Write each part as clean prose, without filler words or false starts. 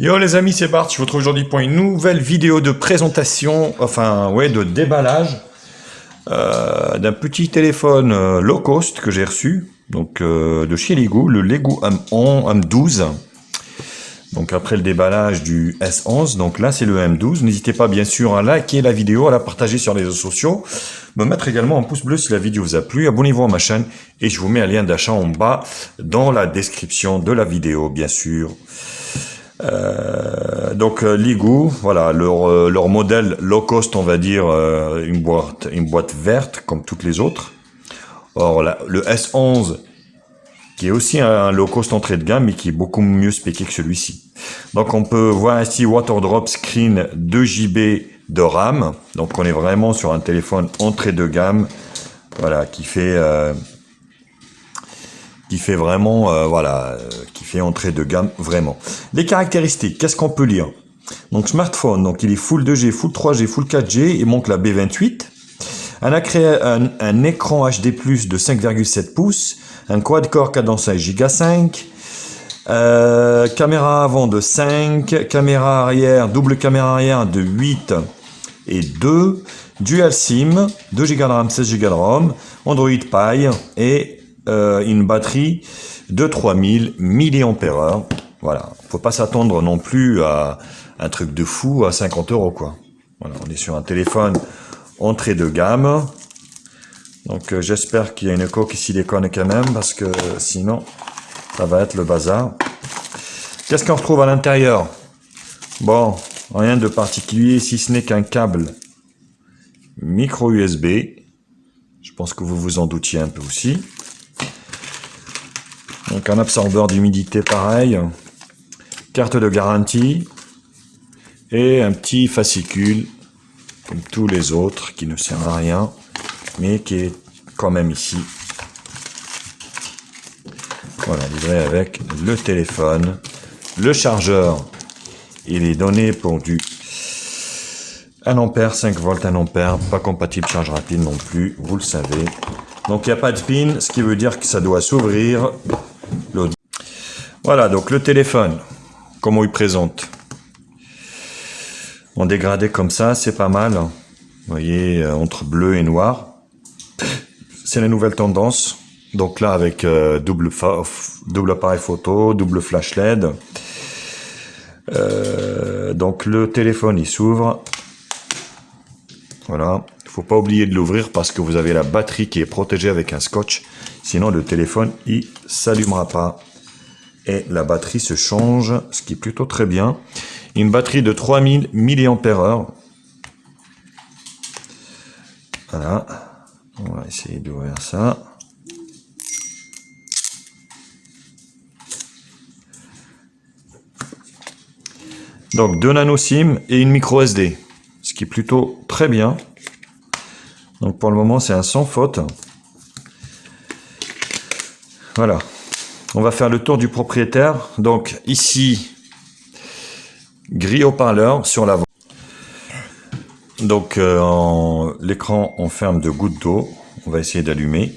Yo les amis, c'est Bart, je vous retrouve aujourd'hui pour une nouvelle vidéo de présentation, enfin ouais, de déballage d'un petit téléphone low cost que j'ai reçu, donc de chez Lego, le Lego M12. Donc après le déballage du S11, donc là c'est le M12. N'hésitez pas bien sûr à liker la vidéo, à la partager sur les réseaux sociaux, me mettre également un pouce bleu si la vidéo vous a plu, abonnez-vous à ma chaîne et je vous mets un lien d'achat en bas dans la description de la vidéo bien sûr. Donc Lego, voilà leur modèle low cost, on va dire une boîte verte comme toutes les autres. Or le S11 qui est aussi un low cost entrée de gamme mais qui est beaucoup mieux spécifié que celui-ci. Donc on peut voir ici Water Drop Screen 2 Go de RAM. Donc on est vraiment sur un téléphone entrée de gamme, voilà, qui fait vraiment, qui fait entrée de gamme vraiment. Les caractéristiques, qu'est-ce qu'on peut lire? Donc smartphone, donc il est Full 2G, Full 3G, Full 4G, il manque la B28. Un écran HD+ de 5,7 pouces, un quad-core cadencé Giga 5, caméra avant de 5, caméra arrière, double caméra arrière de 8 et 2, dual SIM, 2 Go de RAM, 16 Go de ROM, Android Pie et une batterie de 3000 mAh. Voilà, faut pas s'attendre non plus à un truc de fou à 50 € quoi. Voilà, on est sur un téléphone entrée de gamme. Donc j'espère qu'il y a une coque silicone quand même parce que sinon ça va être le bazar. Qu'est-ce qu'on retrouve à l'intérieur? Bon, rien de particulier si ce n'est qu'un câble micro USB. Je pense que vous vous en doutiez un peu aussi. Donc un absorbeur d'humidité pareil, carte de garantie et un petit fascicule comme tous les autres qui ne sert à rien mais qui est quand même ici. Voilà, livré avec le téléphone. Le chargeur, il est donné pour du 1 ampère, 5 volts, 1 ampère, pas compatible charge rapide non plus, vous le savez. Donc il n'y a pas de pin, ce qui veut dire que ça doit s'ouvrir. Voilà, donc le téléphone, comment il présente. En dégradé comme ça, c'est pas mal. Vous voyez, entre bleu et noir. C'est la nouvelle tendance. Donc là, avec double appareil photo, double flash LED. Donc le téléphone, il s'ouvre. Voilà. Il faut pas oublier de l'ouvrir parce que vous avez la batterie qui est protégée avec un scotch. Sinon, le téléphone, il s'allumera pas. Et la batterie se change, ce qui est plutôt très bien. Une batterie de 3000 mAh. Voilà. On va essayer d'ouvrir ça. Donc 2 nano SIM et une micro SD, ce qui est plutôt très bien. Donc pour le moment c'est un sans faute. Voilà. On va faire le tour du propriétaire. Donc ici, grille haut-parleur sur l'avant. Donc l'écran en ferme de gouttes d'eau. On va essayer d'allumer.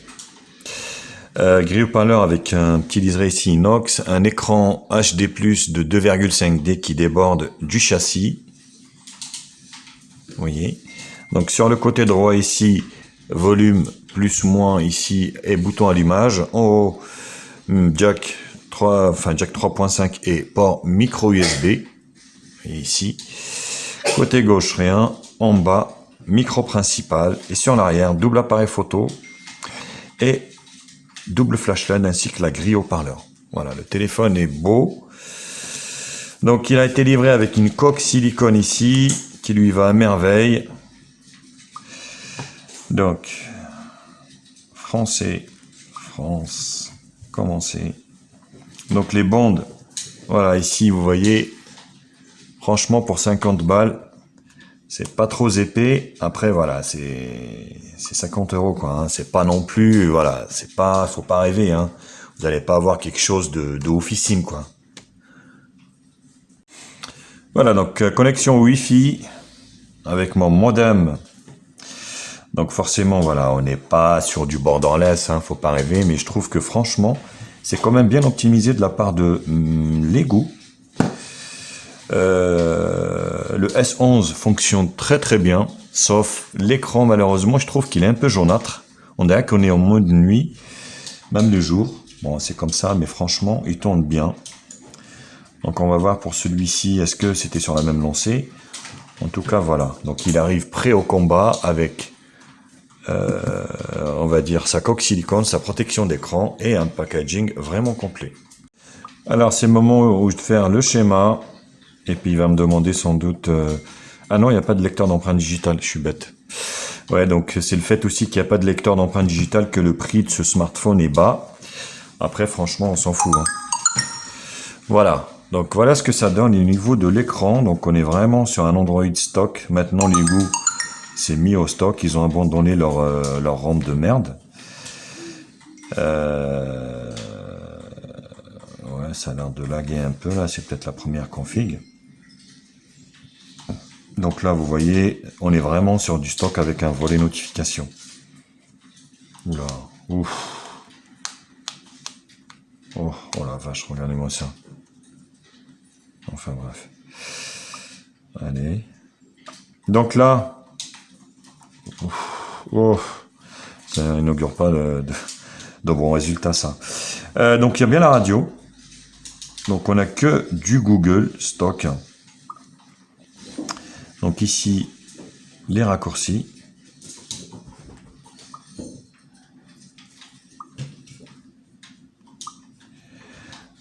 Grille haut-parleur avec un petit liseré ici inox. Un écran HD+ de 2,5D qui déborde du châssis. Vous voyez. Donc sur le côté droit ici, volume plus moins ici et bouton allumage. En haut, jack 3.5 et port micro USB. Et ici, côté gauche rien, en bas micro principal et sur l'arrière double appareil photo et double flash LED ainsi que la grille haut-parleur. Voilà, le téléphone est beau. Donc il a été livré avec une coque silicone ici qui lui va à merveille. Donc français, France, commencer. Donc les bandes, voilà, ici vous voyez, franchement pour 50 balles, c'est pas trop épais. Après voilà, c'est 50 € quoi, hein. C'est pas non plus, voilà, c'est pas, faut pas rêver, hein. Vous n'allez pas avoir quelque chose de officine quoi. Voilà, donc connexion Wi-Fi avec mon modem. Donc forcément, voilà, on n'est pas sur du borderless, hein, faut pas rêver, mais je trouve que franchement, c'est quand même bien optimisé de la part de Lego. Le S11 fonctionne très très bien, sauf l'écran malheureusement, je trouve qu'il est un peu jaunâtre. On dirait qu'on est en mode nuit, même le jour. Bon, c'est comme ça, mais franchement, il tourne bien. Donc on va voir pour celui-ci, est-ce que c'était sur la même lancée? En tout cas, voilà. Donc il arrive prêt au combat avec, on va dire, sa coque silicone, sa protection d'écran et un packaging vraiment complet. Alors c'est le moment où je vais faire le schéma. Et puis il va me demander sans doute... Ah non, il n'y a pas de lecteur d'empreinte digitale, je suis bête. Ouais, donc c'est le fait aussi qu'il n'y a pas de lecteur d'empreinte digitale que le prix de ce smartphone est bas. Après, franchement, on s'en fout. Hein. Voilà. Donc voilà ce que ça donne au niveau de l'écran. Donc on est vraiment sur un Android stock. Maintenant, les goûts, c'est mis au stock. Ils ont abandonné leur rampe de merde. Ouais, ça a l'air de laguer un peu là. C'est peut-être la première config. Donc là, vous voyez, on est vraiment sur du stock avec un volet notification. Oula, ouf. Oh, oh la vache, regardez-moi ça. Enfin bref. Allez. Donc là, ouf, oh, ça n'inaugure pas de bons résultats, ça. Donc il y a bien la radio. Donc on n'a que du Google stock. Donc ici, les raccourcis.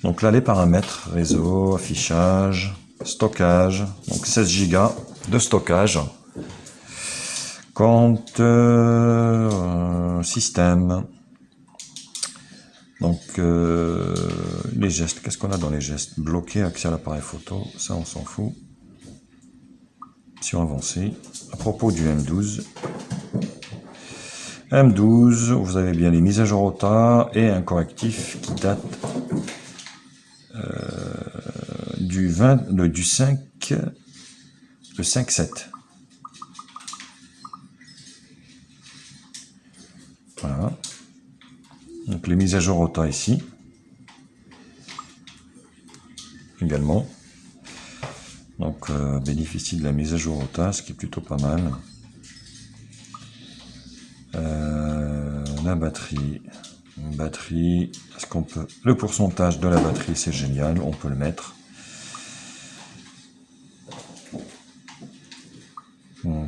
Donc là, les paramètres, réseau, affichage, stockage, donc 16 Go de stockage. Compte, système. Donc, les gestes, qu'est-ce qu'on a dans les gestes? Bloquer, accès à l'appareil photo, ça on s'en fout. Option avancée. À propos du M12. M12, vous avez bien les mises à jour OTA et un correctif qui date du 5, le 5-7. Voilà. Donc les mises à jour OTA ici. Également. Donc bénéficie de la mise à jour OTA, ce qui est plutôt pas mal. La batterie. Est-ce qu'on peut... Le pourcentage de la batterie, c'est génial, on peut le mettre.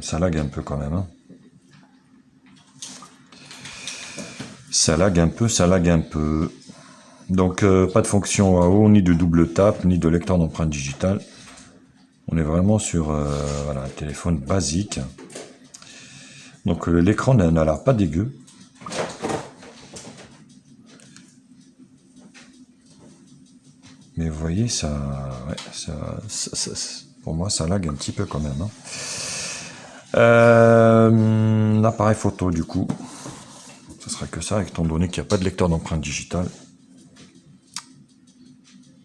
Ça lag un peu quand même. Hein. Ça lag un peu. Donc pas de fonction AO, ni de double tap, ni de lecteur d'empreinte digitale. On est vraiment sur voilà, un téléphone basique. Donc l'écran n'a l'air pas dégueu. Mais vous voyez, ouais, pour moi, ça lag un petit peu quand même. Hein. L'appareil photo, du coup, ce sera que ça, étant donné qu'il n'y a pas de lecteur d'empreinte digitale.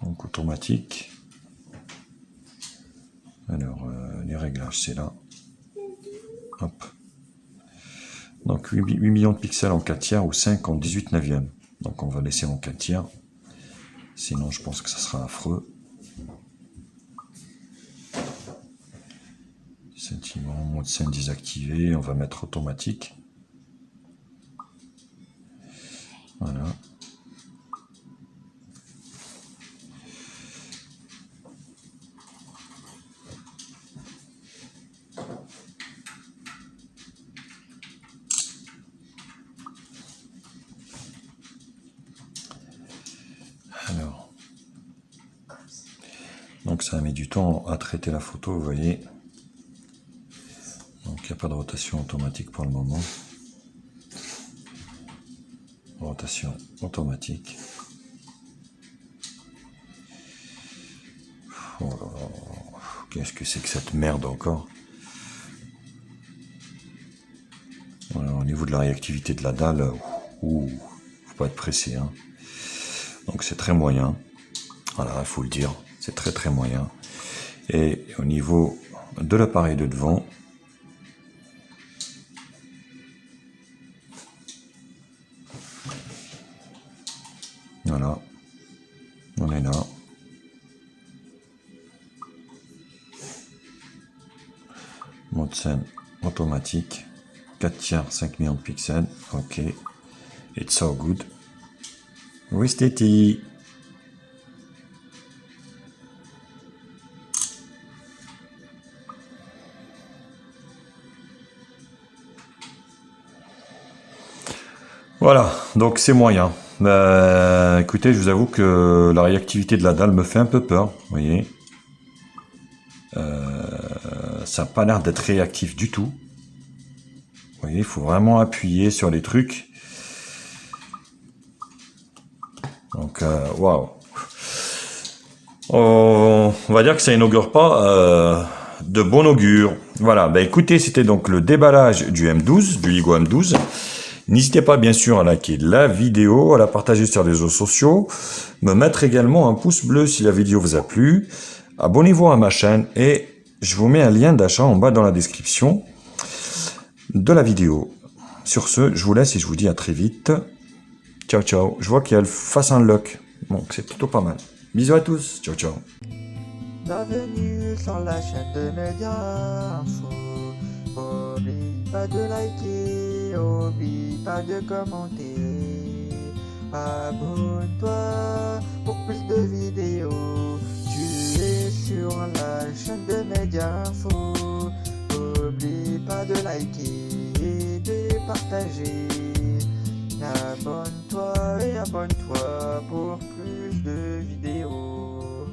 Donc automatique. Alors, les réglages, c'est là. Hop. Donc 8 millions de pixels en 4 tiers ou 5 en 18 neuvième. Donc on va laisser en 4 tiers. Sinon, je pense que ça sera affreux. Sentiment, mode scène désactivé. On va mettre automatique. Voilà. Alors. Donc ça met du temps à traiter la photo, vous voyez. Donc il n'y a pas de rotation automatique pour le moment. Rotation automatique. Oh là là. Qu'est-ce que c'est que cette merde encore? Voilà, au niveau de la réactivité de la dalle, faut pas être pressé. Hein. Donc c'est très moyen. Voilà, il faut le dire. C'est très très moyen. Et au niveau de l'appareil de devant, voilà, on est là. mode scène automatique. 4 tiers, 5 millions de pixels. Ok. It's so good. Oui, c'était. Voilà, donc c'est moyen. Écoutez, je vous avoue que la réactivité de la dalle me fait un peu peur, vous voyez. Ça n'a pas l'air d'être réactif du tout. Vous voyez, il faut vraiment appuyer sur les trucs. Donc, waouh. On va dire que ça inaugure pas de bon augure. Voilà, bah écoutez, c'était donc le déballage du M12, du Ligo M12. N'hésitez pas bien sûr à liker la vidéo, à la partager sur les réseaux sociaux, me mettre également un pouce bleu si la vidéo vous a plu. Abonnez-vous à ma chaîne et je vous mets un lien d'achat en bas dans la description de la vidéo. Sur ce, je vous laisse et je vous dis à très vite. Ciao, ciao. Je vois qu'il y a le Fast Unlock, donc c'est plutôt pas mal. Bisous à tous. Ciao, ciao. Bienvenue sur la chaîne de Média Info. Oublie pas de liker, oublie pas de commenter. Abonne-toi pour plus de vidéos. Tu es sur la chaîne de Média Info. Oublie pas de liker et de partager. Abonne-toi et abonne-toi pour plus de vidéos.